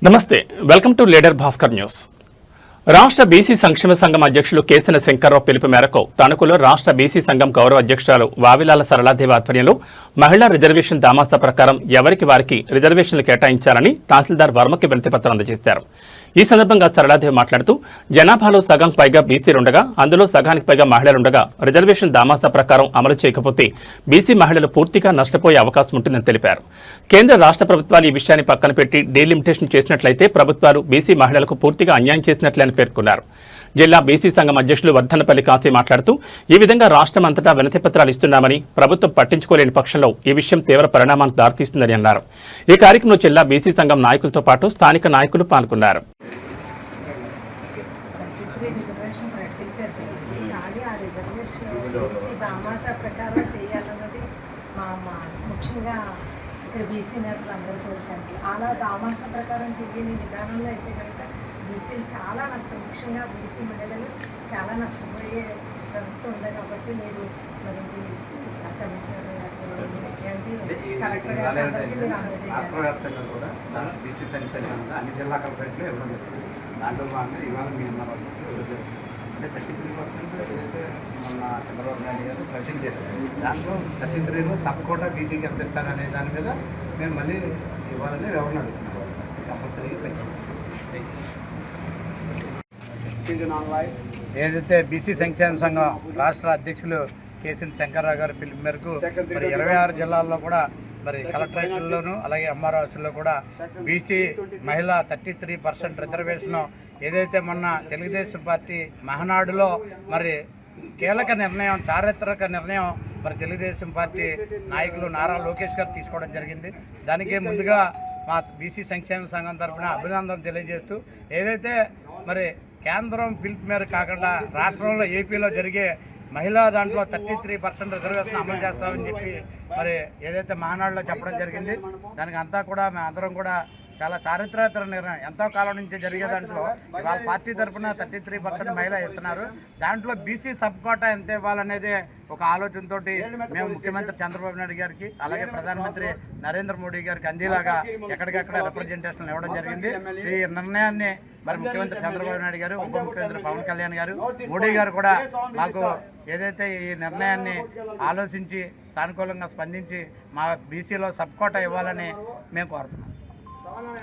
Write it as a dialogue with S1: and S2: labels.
S1: నమస్తే, welcome to leader Bhaskar news. రాష్ట్ర BC సంక్షేమ సంఘం అధ్యక్షులు కేసన శంకర్రావు పిలుపు మేరకు తణుకులో రాష్ట్ర బీసీ సంఘం గౌరవ అధ్యక్షురాలు వావిలాల సరళాదేవి ఆధ్వర్యంలో మహిళా రిజర్వేషన్ దామాసా ప్రకారం ఎవరికి వారికి రిజర్వేషన్లు కేటాయించాలని తహసీల్దార్ వర్మకి వినతిపత్రం అందజేశారు. ఈ సందర్భంగా సరళాదేవి మాట్లాడుతూ జనాభాలో సగం పైగా బీసీలుండగా అందులో సగానికి పైగా మహిళలుండగా రిజర్వేషన్ దామాసా ప్రకారం అమలు చేయకపోతే బీసీ మహిళలు పూర్తిగా నష్టపోయే అవకాశం ఉంటుందని తెలిపారు. కేంద్ర రాష్ట్ర ప్రభుత్వాలు ఈ విషయాన్ని పక్కన పెట్టి డీలిమిటేషన్ చేసినట్లయితే ప్రభుత్వాలు బీసీ మహిళలకు పూర్తిగా అన్యాయం చేసినట్లే అని పేర్కొన్నారు. జిల్లా బీసీ సంఘం అధ్యక్షులు వర్ధన్నపల్లి కాశీ మాట్లాడుతూ ఈ విధంగా రాష్ట్రం అంతటా వినతి పత్రాలు ఇస్తున్నామని ప్రభుత్వం పట్టించుకోలేని పక్షంలో ఈ విషయం తీవ్ర పరిణామానికి దారితీస్తుందని అన్నారు. ఈ కార్యక్రమంలో జిల్లా బీసీ సంఘం నాయకులతో పాటు స్థానిక నాయకులు పాల్గొన్నారు.
S2: ఇక్కడ బీసీ నేతలు అందరూ కోరుతారు. అలా దామాషా ప్రకారం చేయని విధానంలో అయితే కనుక బీసీలు చాలా నష్టం, ముఖ్యంగా బీసీ మహిళలు చాలా నష్టపోయే వ్యవస్థ ఉంది. కాబట్టి మీరు మరి కమిషనర్ కలెక్టర్
S3: రాష్ట్ర వ్యాప్తంగా కూడా బీసీ సంక్షేమ అన్ని జిల్లా కలెక్టరేట్లు ఇవ్వడం జరుగుతుంది. దాంట్లో భాగంగా ఇవాళ మీ అన్న వాళ్ళు అంటే 33% ఏదైతే మొన్న చంద్రబాబు నాయుడు గారు ప్రకటించారు. దాంట్లో 33లో సబ్ కోటా బీసీకి ఎంత ఇస్తారనే దాని మీద మేము మళ్ళీ ఇవ్వాలని ఎవరిని అడుగుతున్నాం. ఏదైతే బీసీ సంక్షేమ సంఘం రాష్ట్ర అధ్యక్షులు కేసన శంకర్రావు గారి పిలుపు మేరకు మరి 26 జిల్లాల్లో కూడా మరి కలెక్టరేట్లలోనూ అలాగే ఎంఆర్ఓ ఆఫీసుల్లో కూడా బీసీ మహిళ 33% రిజర్వేషన్ ఏదైతే మొన్న తెలుగుదేశం పార్టీ మహానాడులో మరి కీలక నిర్ణయం, చారిత్రక నిర్ణయం మరి తెలుగుదేశం పార్టీ నాయకులు నారా లోకేష్ గారు తీసుకోవడం జరిగింది. దానికి ముందుగా మా బీసీ సంక్షేమ సంఘం తరఫున అభినందన తెలియజేస్తూ ఏదైతే మరి కేంద్రం పిలుపు మేరకు కాకుండా రాష్ట్రంలో ఏపీలో జరిగే మహిళా దాంట్లో 33% రిజర్వేషన్ అమలు చేస్తామని చెప్పి మరి ఏదైతే మహానాడులో చెప్పడం జరిగింది. దానికి అంతా కూడా మేమందరం కూడా చాలా చారిత్రక నిర్ణయం, ఎంతో కాలం నుంచి జరిగే దాంట్లో వాళ్ళ పార్టీ తరఫున 33% మహిళ ఇస్తున్నారు. దాంట్లో బీసీ సబ్ కోటా ఎంత ఇవ్వాలనేది ఒక ఆలోచనతో మేము ముఖ్యమంత్రి చంద్రబాబు నాయుడు గారికి అలాగే ప్రధానమంత్రి నరేంద్ర మోడీ గారికి అందేలాగా ఎక్కడికక్కడ రిప్రజెంటేషన్లు ఇవ్వడం జరిగింది. ఈ నిర్ణయాన్ని మరి ముఖ్యమంత్రి చంద్రబాబు నాయుడు గారు, ఉప ముఖ్యమంత్రి పవన్ కళ్యాణ్ గారు, మోడీ గారు కూడా మాకు ఏదైతే ఈ నిర్ణయాన్ని ఆలోచించి సానుకూలంగా స్పందించి మా బీసీలో సబ్ కోటా ఇవ్వాలని మేము కోరుతున్నాం.